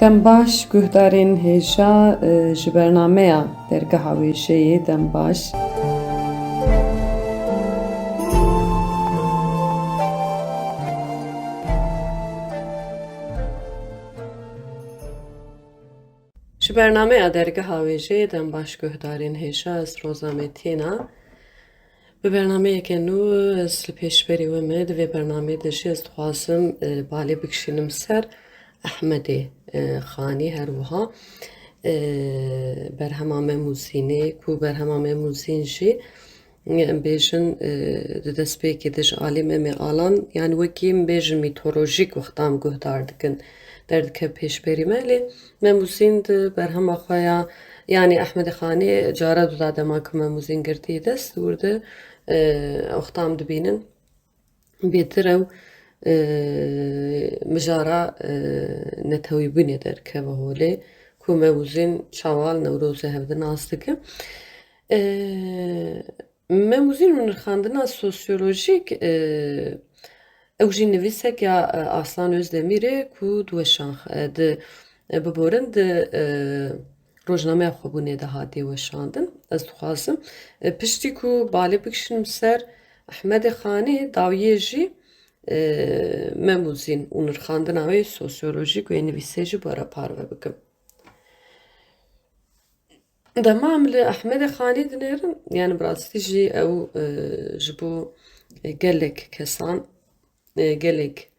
Dembaş guhdarên hêja ji bernameya dergeha wêjeyê Dembaş ji bernameya dergeha wêjeyê Dembaş guhdarên hêja ez Roza Metêna bi bernameyeke nû ez li pêşberî we me di vê bernameyê de jî ez dixwazim balê bikişînim ser Ehmedê Xanî her wiha berhema me Mûzînê ku berhema me Mûzîn jî em bêjin di destpêkê de ji alê me mê alan yani wekî em bêjin mîtolojîk wexta em guhdar dikin derdike pêşberî me lê me Mûzîn di berhema xwe ya yani Ehmedê Xanî cara du da dema ku me Mûzîn girtiye dest werde wexta em dibînin bêtir ew mijara netewîbûnê derkeve holê ku me Mûzîn çaval Newrozê hevdin nas dike. Me Mûzîn û nirxandina sosyolojîk ew jî nivîsek ya Aslan Özdemirê ku di weşan di biborin di rojnameya xwebûnê de hatiye weşandin. Ez dixwazim piştî ku balê bikişînim ser Ehmedê Xanî dawiyê jî me Mûzîn û nirxandina wê sosyolojîk wê nivîsê jî were parve bikim. Dema em li Ehmedê Xanî dinêrin yani bi rastî jî ew ji bo gelek kesan gelek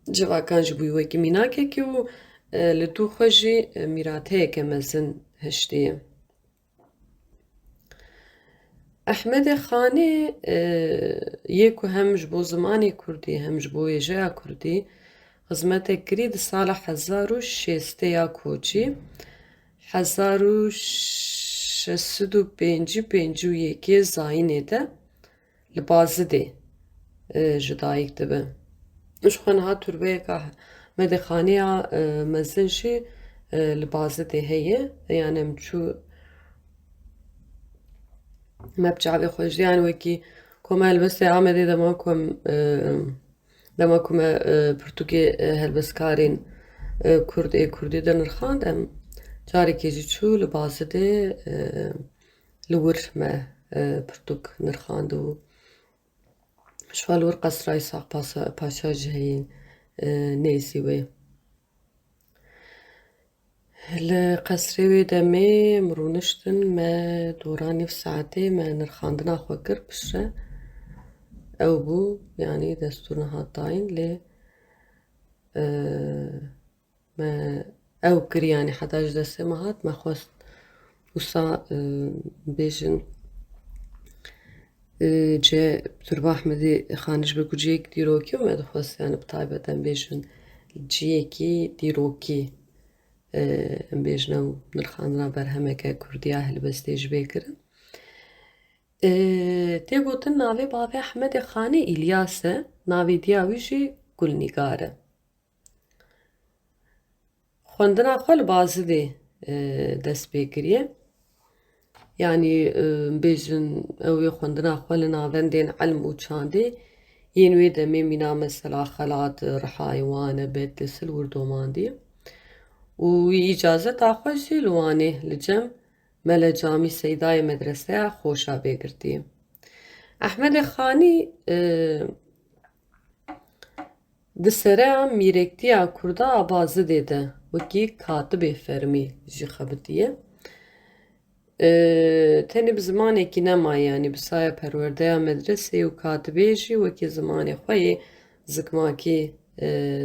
civakan ji bûyî wekî mînakekî û li dû xwe jî mîratheyeke mezin hiştiye. Ehmedê Xanî yê ku hem ji bo zimanê Kurdî hem ji bo wêjeya Kurdî xizmetek kirî di sala hezar û şêsteya Koçî hezar û şeşsed û pêncî û yekê Zayînê de li Bazidê ji dayîk dibe. Ji xwe niha türbeyeka Ehmedê Xanîya mezin jî li Bazidê heye yani em çû me bi çavê xwe jî yani wekî ku me helbestê Amedê dema ku me pirtûkê helbestkarên Kurdî de nirxand em carekê jî çû li Bazidê li wir me pirtûk nirxand û ji wan li wir qesra İshak Paşa jî heye nêzî wê. Li qesrê wê demê em rûniştin me dora nîv saetê me nirxandina xwe kir piştre ew bû yani destûr nehat dayîn lê me ew kir yani heta ji destê me hat me xwest wisa bêjin Türba Ehmedê Xanî ji ber ku ciyek dîrokî û me dixwest yani bi taybet em bêjin ciyekî dîrokî em bêjin ew nirxandina berhemeke Kurdiya helbestê ji bê kirin. Tê gotin navê bavê Ehmedê Xanî İlyas e navê diya wî jî Gulnîgar e. Xwendina xwe li Bazidê dest pê kiriye yani bêjin ew ê xwendina xwe li navendên elm û çandê yên wê demê mîna mesela Xelat, Rihayê wan e Bedlîsil wirdomandiye û wî îcazeta xwe jî li Wanê li cem me li Camî Seydayê medreseya Xoşa bêgirtiye. Ehmedê Xanî di sereya mîrektiya Kurda a Bazidê de wekî katibê fermî jî xebitiye. Tenê bi zimanekî nemaye yani bi saya perwerdeya medresê û katibê jî wekî zimanê xwe yê zikmakî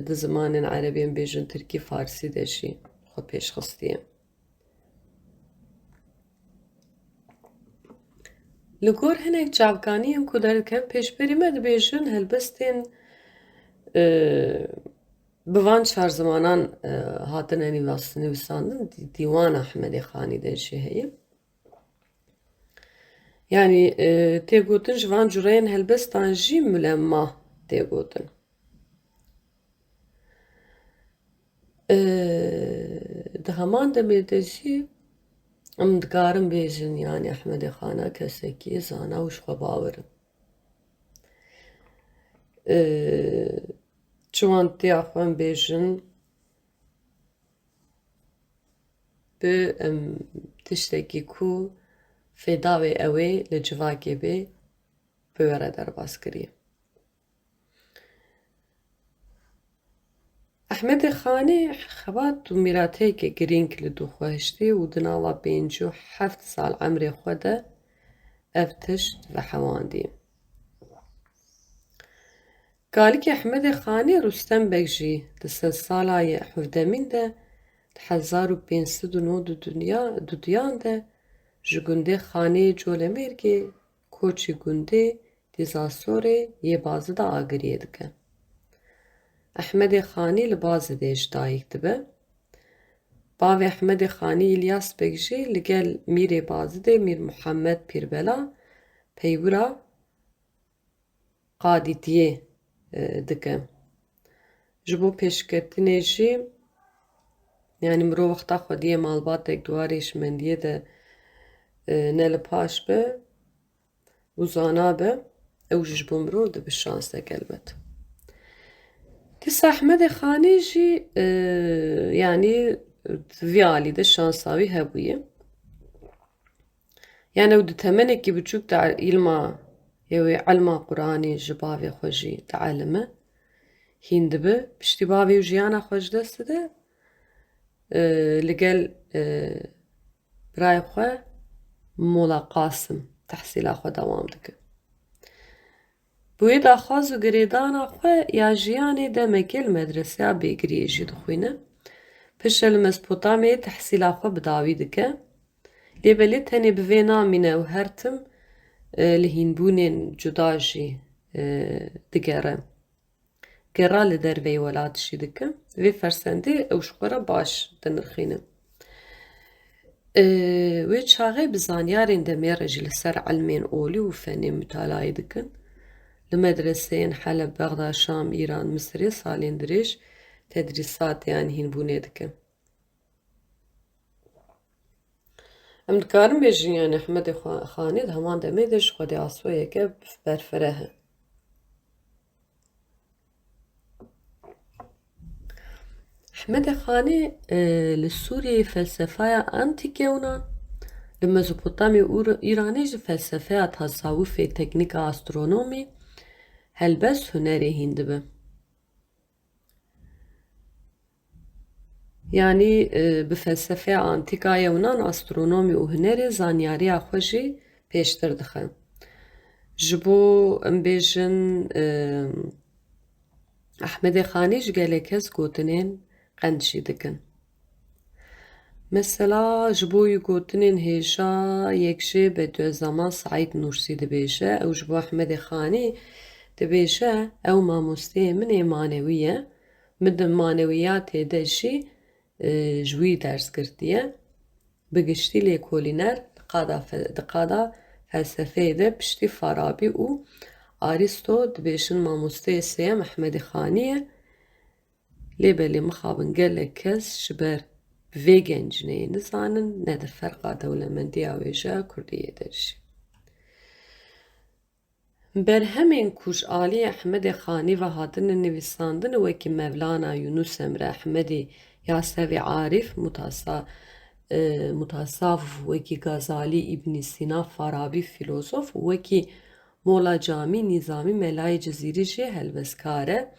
di zimanên Erebî em bêjin Tirkî Farsî de jî xwe pêşxistiye. Li gor hinek çavkaniyên ku derdikev pêşberî me dibêjin helbestên bi van çar zimanan hatine nivîsandin dîwana Ehmedê Xanî de jî heye. Yani tê gotin ji van cureyên helbestan jî mülemma tê gotin. Di heman demê de jî em dikarin bêjin yani Ehmedê Xana kesekî zana û ji xwe bawer in. Çiwantiya xwe em bêjin bi tiştekî ku fêdavê ew ê li civakê bê bi were derbas kiriye. Ehmedê Xanê xebat û mîrateyekê girîng li dûxweştî û di nava pêncî û heft sal emrê xwe de ev tişt vehewandî. Galikê Ehmedê Xanê Rûstembek jî di sed sala hevdemîn de di 1509 du duyan de ji gundê Xaneyê Colemêrgê koçî gundê Dîzasorê yê bazı da agiriyê dike. Ehmedê Xanî li Bazidê ji dayîk dibe. Bavê Ehmedê Xanî İlyasbek jî li gel Mîrê Bazidê Mîr Muhammed Pîrbela peywira qadîtiyê dike. Ji bo pêşketinê jî yani mirov wexta xwediyê malbatek duwarê hişmendiyê de ne li paş be û zana be ew jî ji bo mirov dibe şansek elbet. Dîsa Ehmedê Xanê jî yani vî alî de şansa wî hebûye. Yani ew di temenekî biçûk de îlma yê elma Qur'anê ji bavê xwe jî dielime hîn dibe. Piştî bavê û jiyana xwe ji dest dide li gel birayê xwe Mola Qasım tehsîla xwe dewam dike. Bi wê daxwaz û girêdana xwe ya jiyanê demekê li medreseya bêgiriyê jî dixwîne. Piştre li Mezopotamyayê tehsîla xwe bi dawî dike. Lêbelê tenê bi vê namîne û her tim li hînbûnên cuda jî digere. Gera li derveyê welat jî dike. Vê fersendê ew ji xwe re baş dinirxîne. Wê çaxê bi zanyarên demêre jî li ser elmên olî û fenê mütalayê dikin. Li medreseyên Heleb, Bexda, Şam, İran, Misrê salên dirêj tedrîsat yan hînbûnê dikin. Em dikarin bêjin yani Ehmedê Xanê di heman demê de ji Xwedê asûyeke berfireh e. Ehmedê Xanê li Sûriyeyê felsefeya antîk Yunan, li Mezopotamyê û Îranê jî felsefeya tasawûfê, teknîka astronomî, helbest hunerê hîn dibe. Yani bi felsefeya antîka Yunan, astronomî û hunerê zanyariya xwe jî pêştir dixe. Ji bo em bêjin Ehmedê Xanê ji gelek kes gotinên qend jî dikin. Mesela ji bo wî gotinên hêja yekjê Bediüzzaman Saîd Nûrsî dibêje, ew ji bo Ehmedê Xanê dibêje ew mamosteyê min ê manewî ye, min di manewiyatê de jî ji wî ders girtiye. Bi giştî lêkolîner di qada felsefeyê de piştî Farabî û Arîsto dibêjin mamosteyê sêyem Ehmedê Xanî ye. Lêbelê mixabin gelek kes ji ber vê gencineyê nizanin ne di ferqa dewlemendiya wêjeya Kurdiyê de jî. Berhemên ku ji aliyê Ehmedê Xanî ve hatine nivîsandinê wekî Mevlana Yunus Emre Ehmedî Yasevî Arîf mutasawwif wekî Gazalî İbn Sîna Farabî fîlozof û wekî Mola Camî Nîzamî Melayê Cezîrî jî helbestkar e.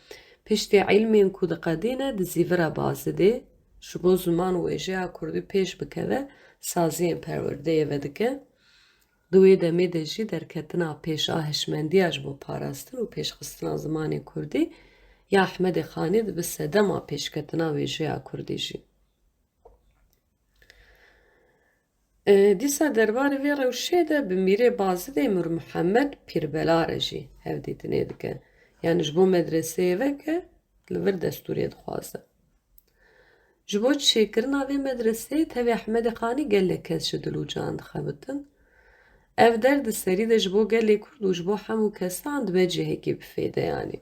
Piştî ilmên ku diqedîne di zîvira Bazidê ji bo ziman û wêjeya Kurdî pêş bikeve saziyên perwerdeyê vedike. Di wê demê de jî derketina pêşa hişmendiya ji bo parastin û pêşxistina zimanê Kurdî ya Ehmedê Xanê dibe sedema pêşketina wêjeya Kurdî jî. Dîsa derbarê vê rewşê de bi Mîrê Bazidê Mir Muhammed Pîrbela re jî hevdîtinê dike. Yani ji bo medreseyê veke li vir destûrê dixwaze. Ji bo çêkirina vê medreseyê tevê Ehmedê Xanî gelek kes ji dil û can dixebitin. Ev derdiserî de ji bo gelê Kurd û ji bo hemû kesan dibe cihekî bifêde yani.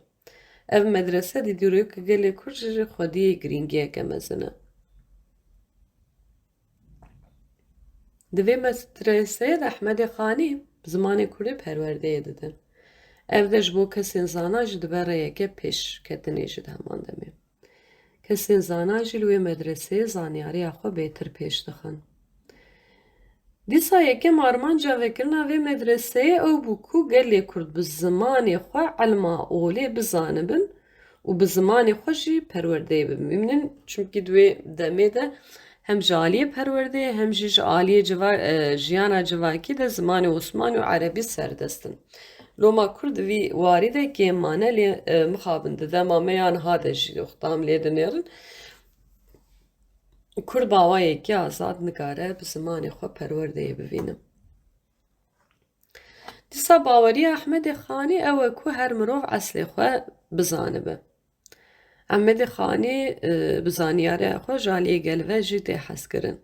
Ev medrese dîdîroyeka gelê Kurd ji xwediyê girîngiyeke mezin e. Di vê medreseyê de Ehmedê Xanî bi zimanê Kurdî perwerdeyê dide. Ev de ji bo kesên zana jî dibe rêyeke pêşketinê jî di heman demê. kesên zana jî li wê medreseyê zanyariya xwe bêtir pêş dixin. Dîsa yekem armanca vekirina vê medreseyê ew bû ku gelê Kurd bi zimanê xwe elma olê bizanibin û bi zimanê xwe jî perwerdeyê bibînin. Çunkî di wê demê de hem ji aliyê perwerdeyê hem jî ji aliyê jiyana civakî de zimanê Osmanî û Erebî serdest in. Loma Kurd di vî warî de kêmane lê mixabin di dema me ya niha de jî oxtam lê dinêrin. Kurd bawayekî azad nikare bi zimanê xwe perwerdeyê bibîne. Dîsa baweriya Ehmedê Xanî ew e ku her mirov eslê xwe bizanibe. Ehmedê Xanî bi zanyareya xwe ji aliyê gelve jî tê hezkirin.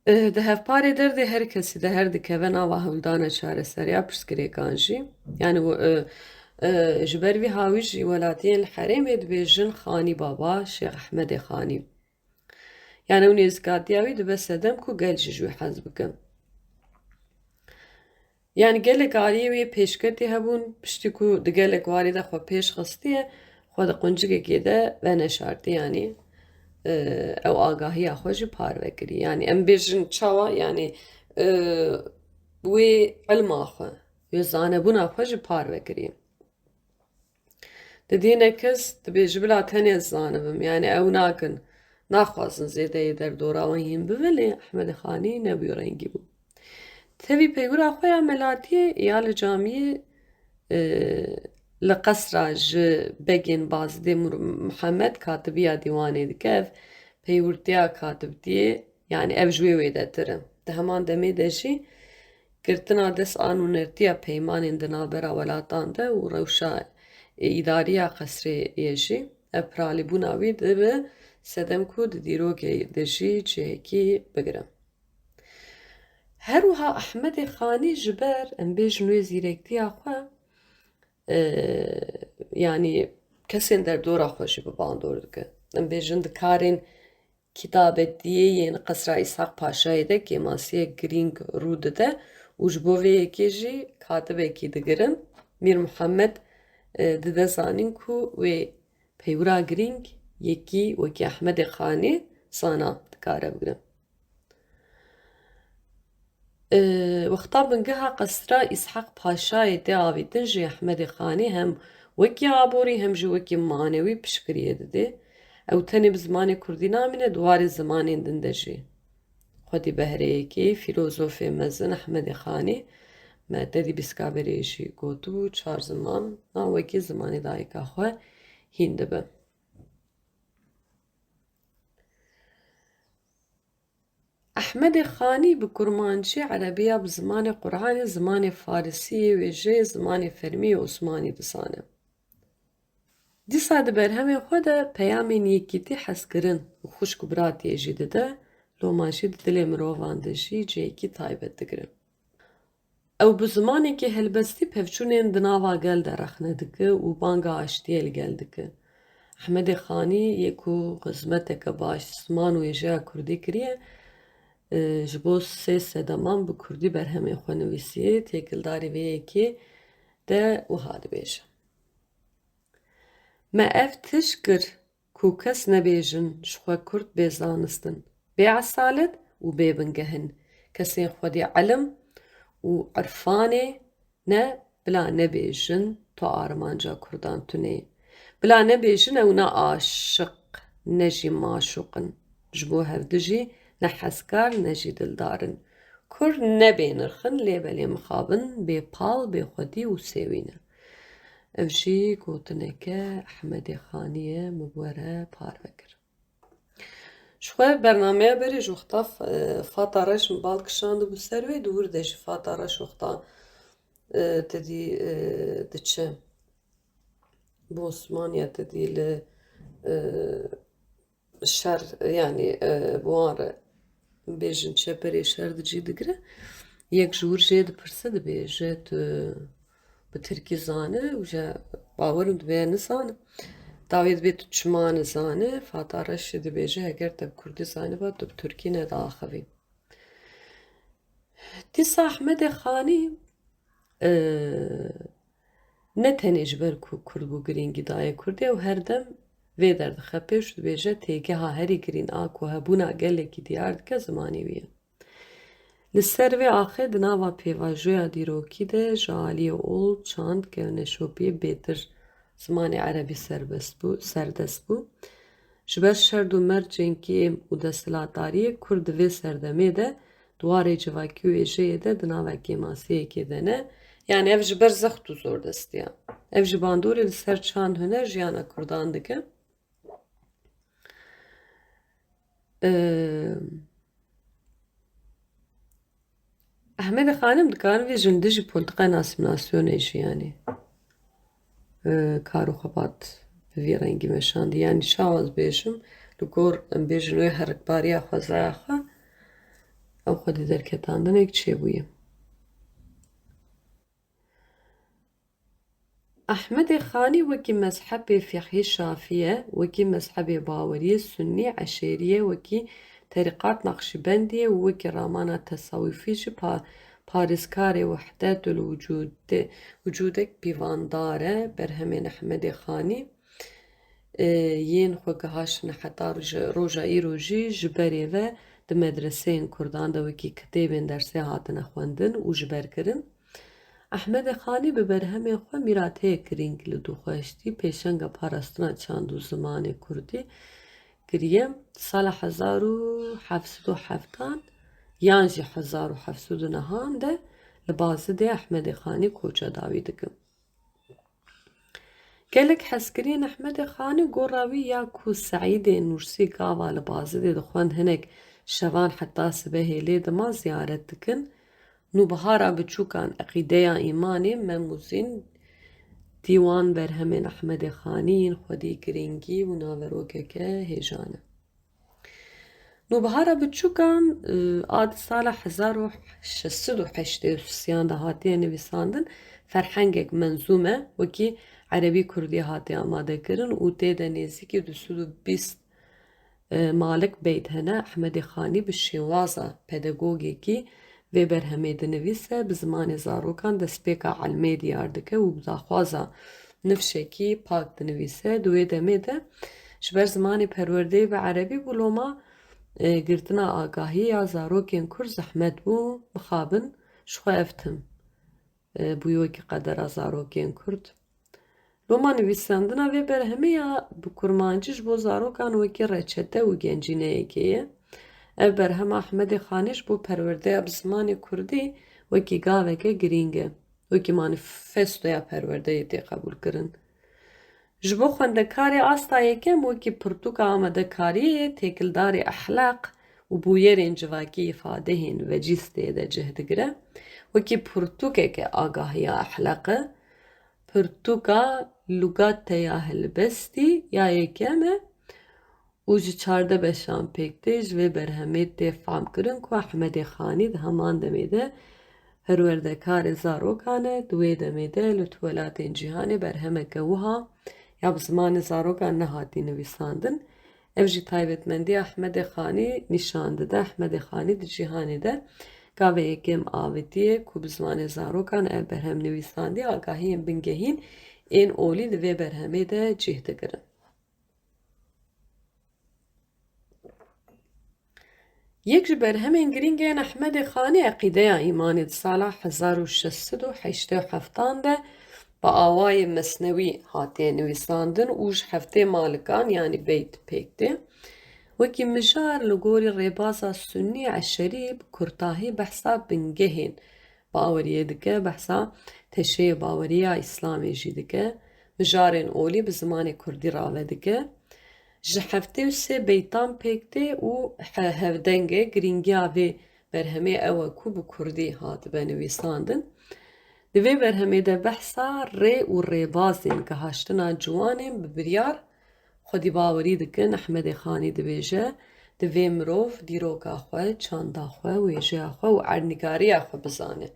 Di hevparê derdê her kesî de her dikeve nava hewldana çareseriya pirsgirêkan jî. Yani ji ber vî hawî jî welatiyên li herêmê dibêjin Xanî Baba Şêx Ehmedê Xanî. Yani ew nêzîkatiya wî dibe sedem ku gel jî ji wî hez bikin. Yani gelek aliyê wê pêşketî hebûn piştî ku di gelek warî de xwe pêş xistiye xwe di quncikekê de veneşartî yani ew agahiya xwe jî parvekirî. Yani em bêjin çawa yani wê ilma xwe wê zanebûna xwe jî parvekirî. Di dînek kes dibêje bila tenê zanibim yani ew nakin naxwazin zêdeyê derdora wan yên bibe lê Ehmedê Xanî nebûye rengî bû. Tevî peygura xwe ya melatiyê ya li camiyê li qesra ji begên Bazidê Mihemed katibiya dîwanê dike ev peywirtiya katibdiyê yani ev ji wê de tir in. Di heman demê de jî girtina dest an û nertiya peymanên di navbera welatan de û rewşa îdariya qesrê jî ev piralîbûna wî dibe sedem ku di dîrokê de jî cihekî bigirin. Herûha Ehmedê Xanî ji ber em bêjin wê zîrektiya xwe yani kesên derdora xwe jî bi bandor dike. Em bêjin di karên kîtabetdiyê yên qesra İshak Paşayê de kêmasiyek girîng rû dide û ji bo vê yekê jî katibekî digirin. Mîr Muhemed dide zanîn ku wê peywira girîng yekî wekî Ehmedê Xanî zana dikare bigirin. Wexta bingeha qesra İshak Paşayê tê avîtin jî Ehmedê Xanî hem wekî aborî hem jî wekî manewî piştgiriyê didê. Ew tenê bi zimanê Kurdî namîne di warê zimanên din de jî. Xwedî behreyekî fîlozofê mezin Ehmedê Xanî me tedî Bîskaberê jî gotibû çar ziman na wekî zimanê dayîka xwe hîn dibe. Ehmedê Xanî bi kurmancî Erebiya bi zimanê Qur'anê zimanê Farsîyê wê jê zimanê fermî û Osmanî disane. Dîsa di berhemê xwe de peyamên yekîtî hezkirin û xuşk û biratiyê jî dide loma jî di dilê mirovan de jî cihekî taybet digirin. Ew bi zimanekî helbestî pevçûnên di nava gel de rexne dike û banga aştiyê li gel dike. Ehmedê Xanî yê ku xizmeteke baş ziman û êjeya Kurdî kiriye ji bo 3 sedeman bi Kurdî berhemê xwe nivîsiye têkildarî vê yekê de wiha dibêje. Me ev tiş kir ku kes nebêjin ji xwe Kurd bê zanistin, bê esalet û bê bingehin. Kesên xwedî elim û irfanê ne bila nebêjin to armanca Kurdan tunê. Bila nebêjin ew ne aşiq ne jî maşûqin. Ji bo hevdû jî ne hezkar ne jî dildarin. Kurd ne bê nirxin lê belê mixabin, bê pal, bê xwedî û sêwîne. Ev jî gotineke Ehmedê Xanî ye min were parvekir. Ji xwe bernameya berê ji wexta fata reş min bal kişandibû ser wê dûr de jî fata reş wexta tedî diçe bi Osmaniya tedî li şer yani bi wan re bêjin çeperê şer dicî digire yek ji wir jê dipirse dibêje tu bi Tirkî zane û je bawerim dibe nizane. Dawê dibe tu çima nizane fata reş jî dibêje heger te bi Kurdî zaniba tu bi Tirkî nedaxivî. Dîsa Ehmedê Xanî ne tenê ji ber ku Kurd bû girîngî daye Kurdî ew her dem vê derdixe pêş dibêje têgeha herî girîn a ku hebûna gelekî diyar dike zimanî wî ye. Li ser vê axê di nava pêvajoya dîrokî de ji aliyê ol, çand, kevneşopiyê bêtir zimanê erebî serdest bû. Ji ber şerd û mercên û desthilatdariyê Kurd di vê serdemê de dwarê civakî û êjeyê de di navekî masiyekê de ne. Yani ev ji ber zext û zordestiya. Ev ji bandorê li ser çand huner jiyana Kurdan dike. Ehmedê Xanî dikarin vê jin dijî polîtikaya asîmîlasyonê jî yanî kar û xebat bi vî rengî meşandî. Yani çawa ez bêjim li gor em bêjin wê herikbariya xwezaya xwe ew xwedî derketandinek çêbûye. Ehmedê Xanî wekî mezhebê fîqhî şafî ye, wekî mezhebê bawerî sunnî eşêrî ye, wekî terîqat Neqşîbendî ye û wekî ramana tesawufî jî parêzgarê wehdet û wicûdek pîvandar e. Berhemên Ehmedê Xanî yên xwe gihaşine heta roja îro jî ji berê ve di medreseyên Kurdan de wekî kitêbên dersê hatine xwendin û ji ber kirin. Ehmedê Xanî bi berhemên xwe mîrateyek girîng li dûxweştî pêşenga parastina çand û zimanê Kurdî kiriye. Sala 1770 yan jî 1709 de li Bazidê Ehmedê Xanî koça dawî dikin. Gelek hezkiriyên Ehmedê Xanî gora wî ya ku Seîdê Nûrsî gava li Bazidê dixwend hinek şevan heta sibehê lê dima ziyaret dikin. Nûbihara biçûkan eqîdeya îmanê memûzîn dîwan berhemên Ehmedê Xanî yên xwedî girîngî û naverokeke hêjan e. Nûbihara biçûkan a di sala 1683 de hatiye nivîsandin ferhengek menzûm e wekî erebî Kurdî hatiye amadekirin û tê de nêzîkî 220 malik beyt hene. Ehmedê Xanî bi şêwaza pedagogekî vê berhemê dinivîse bi zimanê zarokan destpêka elmê diyar dike û bi daxwaza nifşekî pak dinivîse. Di wê demê de ji ber zimanê perwerdeyê bi erebî bû loma girtina agahî ya zarokên Kurd zehmet bû bixabin ji xwe ev tim bûye wekî qedera zarokên Kurd. Loma nivîsandina vê berhemê ya bi kurmancî ji bo zarokan wekî reçete û gencîneyekê ye. Ev berhema Ehmedê Xanî ji bo perwerdeya bi zimanê Kurdî wekî gaveke girîng e. Wekî manîfestoya perwerdeyê tê qebûl kirin. Ji bo xwendekarê asta yekem wekî pirtûka amadekariyê têkildarê ehlaq û bûyerên civakî îfadeyên vecîstê de cih digire. Wekî pirtûkeke agahiya ehlaq e. Pirtûka lûgateya hilbestî ya yekem e û ji çarde beşan pêk tê ji vê berhemê tê famkirin ku Ehmedê Xanî di heman demê de perwerdekarê zarokan e. Di wê demê de li welatên cîhanê berhemeke wiha ya bi zimanê zarokan nehatî nivîsandin. Ev jî taybetmendiya Ehmedê Xanî nîşan dide. Ehmedê Xanî di cîhanê de gavê yekem avitiye ku bi zimanê zarokan ev berhem nivîsandiye agahiyên bingehîn ên olî li vê berhemê de cih dikirin. Yek ji berhemên girîngên Ehmedê Xanî eqîdeya îmanê di sala 1687 de bi awayê Mesnewî hatiye nivîsandin û ji heftê malikan yanî beyt pêk tê. Wekî mijar li gorî rêbaza sunnî eşerî bi kurtahî behsa bingehên baweriyê dike, behsa teşeyê baweriya İslamê jî dike. Mijarên olî bi zimanê Kurdî ravedike. Ji heftê û sê beytan pêk tê û hevdengê girîngiya vê berhemê ew e ku bi Kurdî hatibe nivîsandin. Di vê berhemê de behsa rê û rêbazên gihaştina ciwanên bi biryar xwedî bawerî dikin. Ehmedê Xanî dibêje divê mirov dîroka xwe, çanda xwe, wêjeya xwe û ernîgariya xwe bizane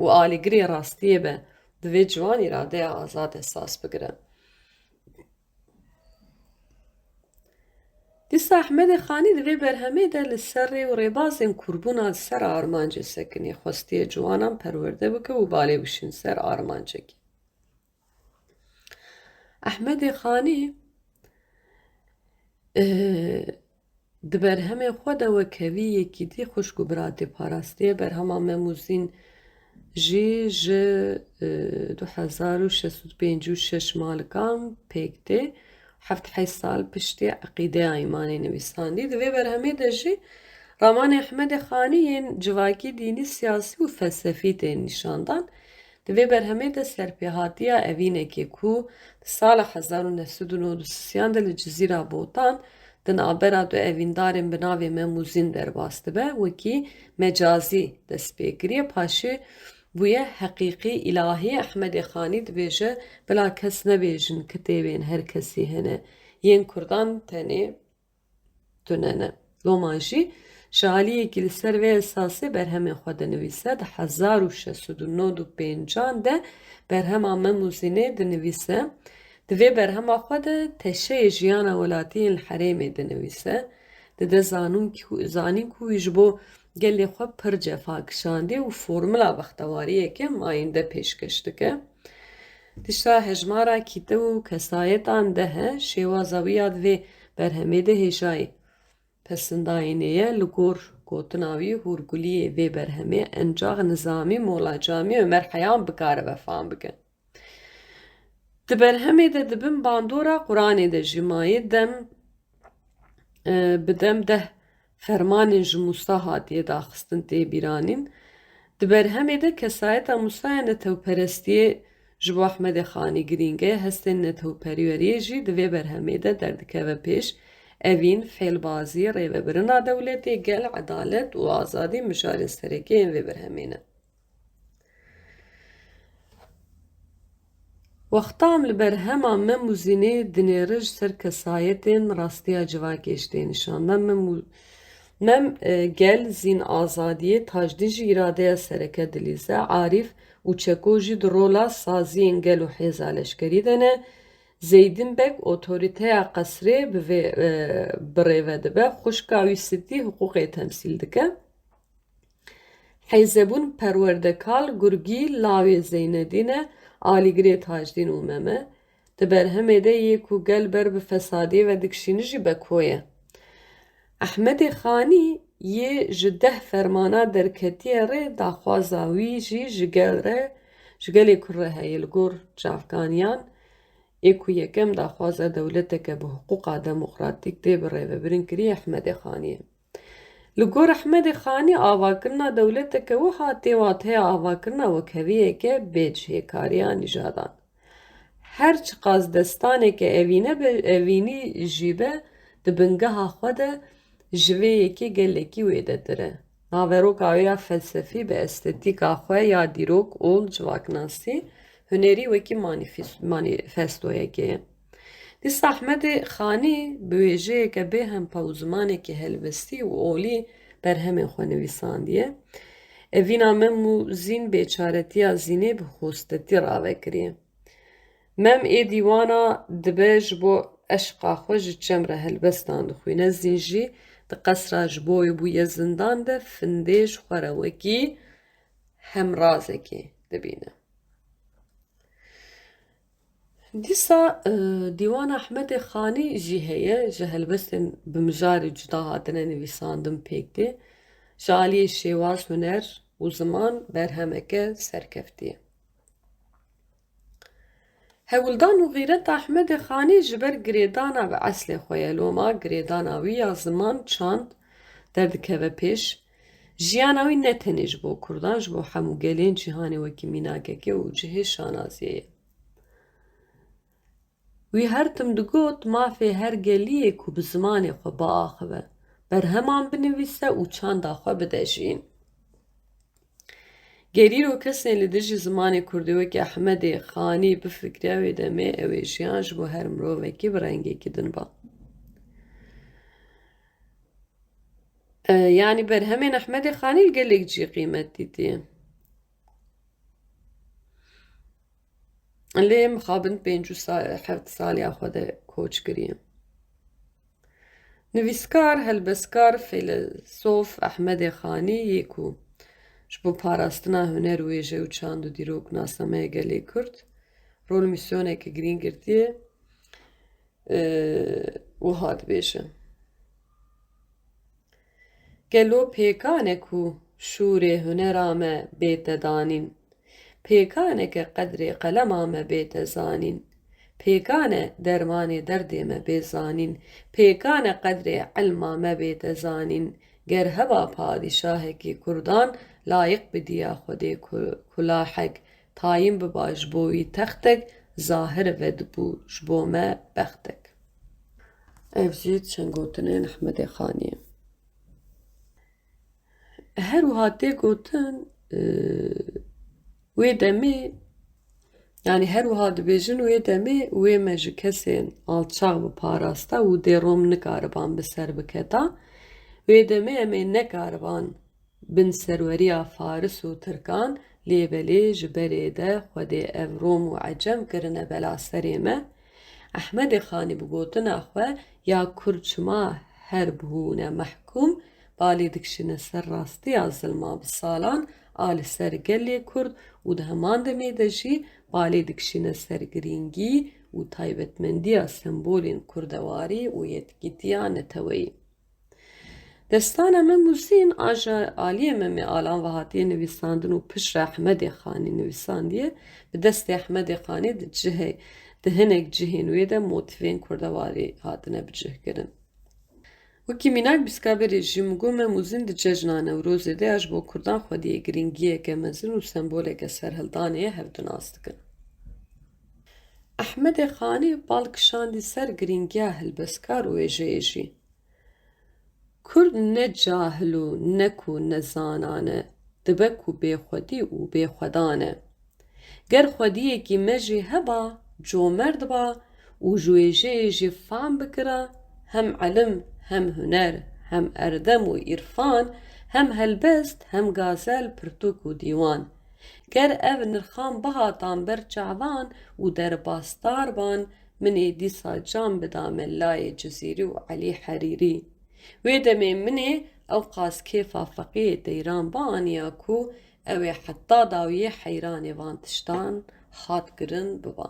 û alîgirê rastiyê be divê ciwan îradeya azad esas bigire. Dîsa Ehmedê Xanî di vê berhemê de li ser rê û rêbazên kurbûna ser armancê sekinî xwestiye ciwanan perwerde bike û balê bişîn ser armancekî. Ehmedê Xanî Di berhemê xwe de wekevî yekî dî xuşk û biratê parastiye berhema Memûzîn jî ji 2656 malikan pêk tê 7 sal piştî eqîdeya îmanê nivîsandî. Di vê berhemê de jî ramanê Ehmedê Xanî yên civakî dînî, siyasî û felsefî tên nîşandan. Di vê berhemê de serpêhatiya evînekê ku di sala 1993 de li Cizîra Botan di navbera du evîndarên bi navê Memûzîn derbas dibe, wekî mecazî dest pê kiriye. Paşê bûye heqîqî îlahî. Ehmedê Xanî dibêje bila kes nebêjin kitêbên her kesî hene, yên Kurdan tenê tunene. Loman jî ji aliyekî li ser vê esasê berhemên xwe dinivîse. Di 1695 de berhema Memûzînê dinivîse. Di vê berhema xwe de teşeyê jiyana welatiyên li herêmê dinivîse. Dide zanîn ku wî ji bo gelê xwe pir cefa kişandiye û formula bextewariyeke mayînde pêşkeş dike. Tişta hejmara kîtev û kesayetan de he, şêwaza wî ya di vê berhemê de hêjayî pesindayînê ye li gor gotina wî hûrguliyê vê berhemê encaq Nizamî Molla Camî Ömer Hayyam bikaribe fam bike. Di berhemê de dibin bandora Qur'anê de jî mayê dem bi dem deh fermanên ji Musa hatiye daxistin tê bîranîn. Di berhemê de kesayeta Musayê netewperestiyê ji bo Ehmedê Xanî girîng e. Hestên netewperweriyê jî di vê berhemê de derdikeve pêş. Evîn, fêlbazî, rêvebirina dewletê, gel, edalet û azadî mijarên serekê yên vê berhemê ne. Wextam li berhema Memûzînê dinêre ji ser kesayetên rastiya civakê ji tê nîşandan. Mem gel zîn azadiyê, tajdîn jî îradeya sereke dilîze, Arîf û Çeko jî di rola saziyên gel û hêza leşkerî de ne. Zeydin Bek otorîteya qesrê bi rêve dibe, xuşka wî Sittî hiqûqê temsîl dike. Heyzebûn perwerdekal Gurgî lawê Zeynedî ne, alîgirê Tajdîn û Meme. Di berhemê de yê ku gel ber bi fesadiyê ve dikişînî jî Beko ye. Ehmedê Xanî yê ji 10 fermana derketiye re daxwaza wî jî ji gelê kur re heye li gor çavkaniyan. Ê ku yekem daxwaza dewleteke bi hiqûqa demokratîk tê bi rêvebirin kiriye Ehmedê Xanî ye. Li gor Ehmedê Xanî avakirina dewleteke wiha tê wateya avakirina wekeviyeke bê cihêkariya nîjadan. Her çi qas destaneke evînî jî be di bingeha xwe de ji vê yekê gelekî wê de dire. Naveroka wê ya felsefî bi estetîka xwe ya dîrok, ol, civaknasî, hunerî wekî manîfestoyekê ye. Dîsa Ehmedê Xanî bi wêjeyeke bêhempa û zimanekî helbestî û olî berhemên xwe nivîsandiye. Evîna Memûzîn bêçaretiya zînê bi xostetî ravekiriye. Mem ê dîwana dibe ji bo eşqa xwe ji çem re helbestan dixwîne, zîn jî di qesra ji bo wê bûye zindan de findê ji xwe re wekî hemrazekê dibîne. Dîsa dîwana Ehmedê Xanî jî heye, ji helbestên bi mijarê cuda hatine nivîsandin pêk tê. Ji aliyê şêwaz, huner û ziman berhemeke serkeftî ye. Hewildan û xîreta Ehmedê Xanî ji ber girêdana bi eslê xwe ye. Loma girêdana wî ya ziman çand derdikeve pêş. Jiyana wî ne tenê ji bo Kurdan, ji bo hemû gelên cîhanê wekî mînakeke û cihê şanaziyê ye. Wî her tim digot mafê her geliyê ku bi zimanê xwe biaxive, berheman binivîse û çanda xwe bide jîn. Gerîro kesên li dijî zimanê Kurdî wekî Ehmedê Xanî bifikre wê demê ew ê jiyan ji bo her mirovekî bi rengekî din ba. Yani berhemên Ehmedê Xanî gelek cî qîmet dîtiye. Lê mixabin 57 saliya xwe de koç kiriye. Nivîskar, helbestkar, fêlsof Ehmedê Xanî yê ku ji bo parastina huner û wêje û çand û dîrok nasameya gelê Kurd rol misyoneke girîng girtiye. وها دبیجه گلو پیکانه کو شور هنرامه بیت دانین پیکانه که قدر قلمامه بیت زانین پیکانه درمان دردمه بیزانین پیکانه قدر علمامه بیت زانین گر هوا پادشاه کی کردان لایق بدیا خودی کلاحک تایم بباش بوی تختک ظاهر ود بو جبومه بختک افزید چنگوتنین احمد خانی هر وهاتی گوتن وی دمی yani her wiha dibêjin wê demê wê me ji kesên alçak bi parasta û dê rom nikariban bi ser biketa wê demê em ê nekariban bin serweriya Faris û Tirkan lêbelê ji berê de Xwedê ev rom û ecem kirine bela serê me Ehmedê Xanî bi gotina xwe ya Kurd çima her bihûne mehkûm balê dikişîne ser rastiya zilma bi salan a li ser gelê Kurd û di heman demê de jî balê dikişîne ser girîngî û taybetmendiya sembolên kurdewarî û yekîtiya neteweyî. Destana me Mûzîn aja aliyê me mê alan ve hatiye nivîsandin û piştre Ehmedê Xanî nivîsandiye bi destê Ehmedê Xanî di hinek cihên wê de motivên kurdewarî hatine bicihkirin. Wekî mînak Pîskaberê jî min got me Mûzîn di cejna Newrozê de ya ji bo Kurdan Xwediyê girîngiyeke mezin û semboleke serhildanê hevdinas dikin. Ehmedê Xanî bal kişandî ser girîngiya hilbeskar û êjeyê jî. Kurd ne cahil û ne ku nezanan e, dibe ku bêxwedî û bêxwedan e. Ger xwediyekî me jî heba, comerd ba û ji wêjeyê jî fam bikira, hem elim hem huner, hem erdem û îrfan, hem helbest, hem gazel, pirtûk û dîwan. Ger ev nirxan bihatan ber çavan û derbasdar ban, min ê dîsa can bida Mellayê Cizîrî û Elî Herîrî. Wê demê min ê ew qas kêfa feqîyê Deyran bianiya ku ew ê heta dawiyê heyranê van tiştan hat kirin biba.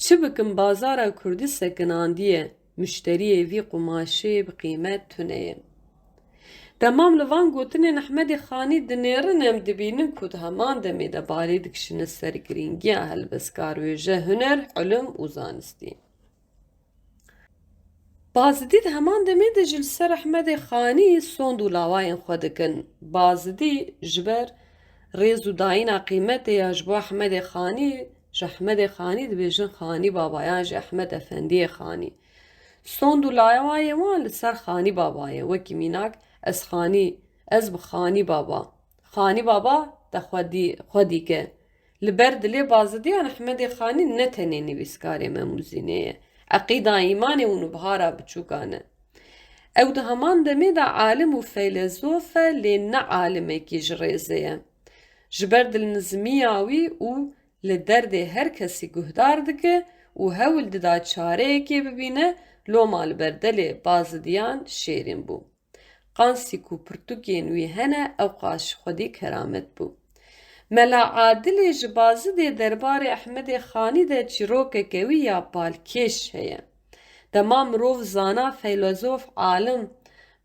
Çi bikim bazara Kurdî sekinandiye, müşteriyê vî qumaşê bi qîmet tuneye. Demam li van gotinên Ehmedê Xanî dinêrin em dibînin ku di heman demê de balê dikişîne ser girîngiya helbeskar wêje huner, ilim û zanistî. Bazidî di heman demê de ji li ser Ehmedê Xanî sond û lawayên xwe dikin. Bazidî ji ber rêz û dayîna qîmetê ya ji bo Ehmedê Xanî ji Ehmedê Xanî dibêjin Xanî Baba yan ji Ehmed Efendiyê Xanî. Sond û lawayê wan li ser Xanî Baba ye. Wekî mînak ez bi Xanî Baba. Xanî Baba te xwe dîke. Li ber dilê bazidiyan Ehmedê Xanî ne tenê nivîskarê me Mûzînê ye. Eqîda îmanê û nûbihara biçûkan e. Ew di heman demê de alim û feylezof e lê ne alimekî ji rêzê ye. Ji ber dilnizmiya wî û li derdê her kesî guhdar dike û hewil dida çareyekê bibîne loma li ber delê bazidiyan şêrîn bû. Qansî ku pirtûkên wî hene ew qas ji Xwedî keramet bû. Mela Adilê ji Bazidê derbarê Ehmedê Xanî de çîrokeke wî ya balkêş heye. Dema mirov zana feylezof alim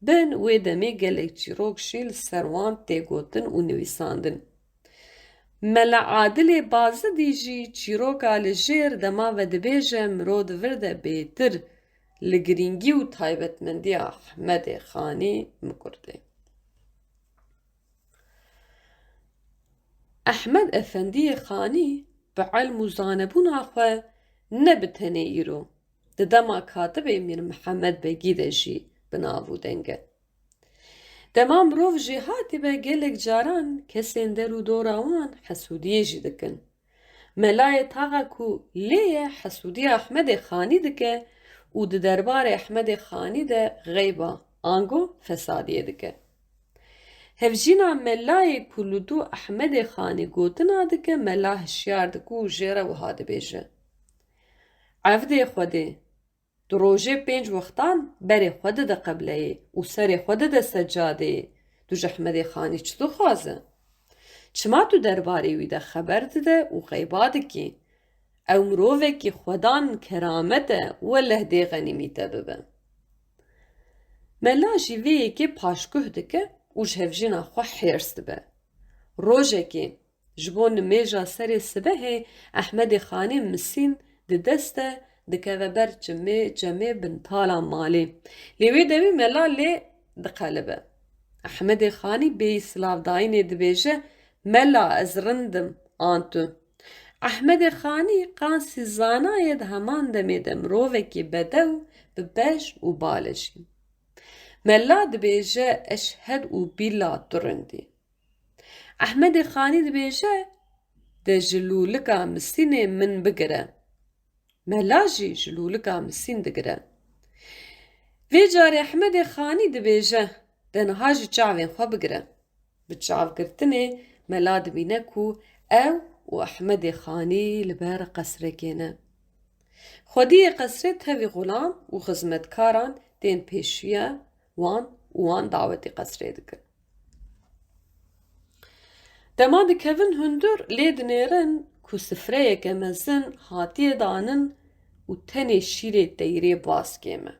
bin wê demê gelek çîrok jî li ser wan tê gotin û nivîsandin. Mela Adilê Bazidî jî çîroka li jêr dema ve dibêje mirov divir de bêtir li girîngî û taybetmendiya Ehmedê Xanî mikurde. Ehmed Efendiyê Xanî bi ilm û zanebûna xwe ne bi tenê îro, di dema Katibê Mîr Mihemed Begî de jî bi nav û deng e. Dema mirov jî hatibe gelek caran kesên der û dora wan hesûdiyê jî dikin. Melayê taxa ku lê ye hesûdiya Ehmedê Xanî dike û di derbarê Ehmedê Xanî de xeyba, ango fesadiyê dike. Hevjîna melayê ku li dû Ehmedê Xanî gotina dike mela hişyar dike û jê re wiha dibêje. Evdê Xwedê, di rojê 5 wextan berê xwe dide qebleyê û serê xwe dide seccadeyê. Tu ji Ehmedê Xanî çi dixwaze? Çima tu derbarê wî de xeber dide û xeyba dikî? ew mirovekî xwedan keramet e we lehdê xenîmîte bibe. Mela jî vê yekê paşguh dike û ji hevjîna xwe hêrs dibe. Rojekê ji bo nimêja serê sibehê Ehmedê Xanî misîn di dest e dikeve ber cemê bintala malê. Lê wê demê mela lê diqelibe. Ehmedê Xanî bêyî silavdayînê dibêje mela ez rindim an tu. Ehmedê Xanî qansî zanayê di heman demê de mirovekî bedew bi bej û balê jî. Mela dibêje eşhed û bîla tu rindî. Ehmedê Xanî dibêje de ji lûlika misînê min bigire. Mela jî ji lûlika misîn digire. Vê carê Ehmedê Xanî dibêje de niha ji çavên xwe bigire. Bi çavgirtinê mela dibîne ku ew û Ehmedê Xanî li ber qesrekê ne. Xwediyê qesrê tevî xulam û xizmetkaran tên pêşiya wan û wan dawetê qesrê dikin. Dema dikevin hundir lê dinêrin ku sifreyeke mezin hatiye danin û tenê şîrê teyrê baskê me.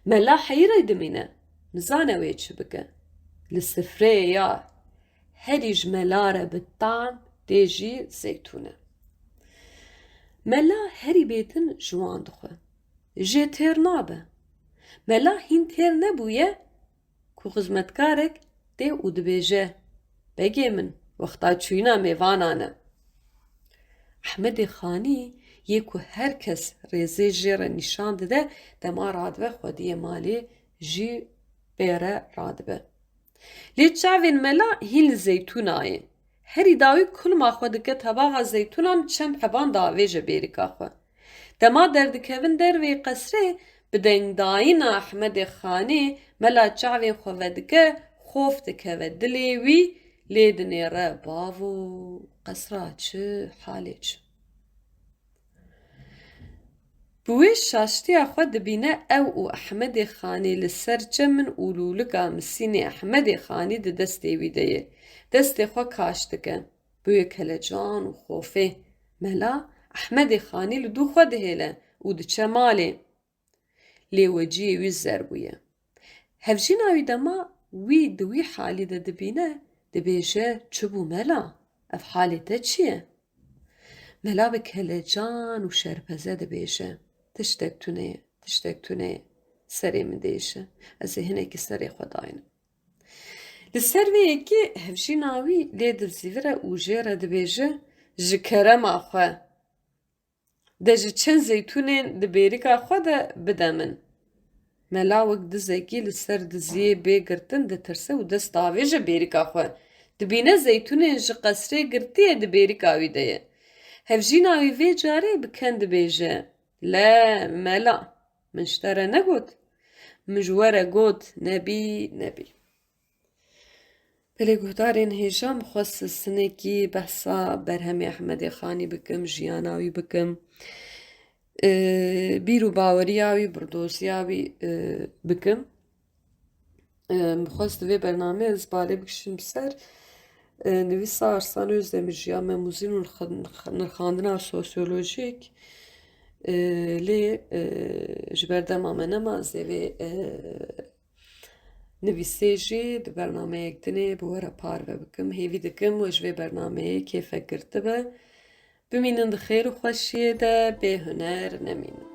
Mela heyrê dimîne, nizane wê çi bike. Li sifreyê ya herî ji mela re bi tam tê jî zeytûn e. Mela herî bêtin ji wan dixwe. Jê têr nabe. Mela hîn têr nebûye ku xizmetkarek tê û dibêje begê min wexta çûyîna mêvanan e. Ehmedê Xanî yê ku her kes rêzê jê re nîşan dide dema radibe xwediyê malê jî bê re radibe. Lê çavên mela hîn li zeytûnayê. Herî dawî kulma xwe dike tebaxa zeytûnan çend heban davêje bêrîka xwe. Dema derdikevin dervê qesrê bi dengdayîna Ehmedê Xanî mela çavên xwe vedike xof dikeve dilê wî lê dinêre bavo qesra çi halê çi. Bi wê şaştiya xwe dibîne ew û Ehmedê Xanî li ser çemin û lûlika misînê Ehmedê Xanî di destê wî de ye. Destê xwe kaş dike. Bi wê kelecan û xofê. Mela Ehmedê Xanî li dû xwe dihêle û diçe malê. Lê weciyê wî zer bûye. Hevjîna wî dema wî di wî halî de dibîne dibêje çi bû mela? Ev halê te çi ye? Mela bi kelecan û şerpeze dibêje. Tiştek tune ye, tiştek tune ye. Serê min değişe. Ez ê hinekî serê xwe dayînim. Li ser vê yekê hevjîna wî lê dizîvire û jê re dibêje ji kerema xwe de ji çend zeytûnên di bêrîka xwe de bide min. Mela wek dizekî li ser diziyê bê girtin ditirse û dest davêje bêrîka xwe. Dibîne zeytûnên ji qesrê girtiye di bêrîka wî de ye. Hevjîna wî vê carê bi ken dibêje. Le mela min ji te re negot. Min ji we re got nebî nebî. Pelê guhdarên hêja mixwest sinekî behsa berhemê Ehmedê Xanî bikim, jiyana wî bikim. Bîr û baweriya wî, birdoziya wî bikim. Mixwest divê bername ez balê bikişim ser nivîsa Arslan Özdemir jiya memûzîn û nirxandina sosyolojîk lê ji ber dema me nema ez ê vê nivîsê jî di bernameyek dinê bi we re parve bikim, hêvî dikim û ji vê bernameyê kêfek girtibe. Bimînin di xêr û xweşiyê de bê huner nemînin.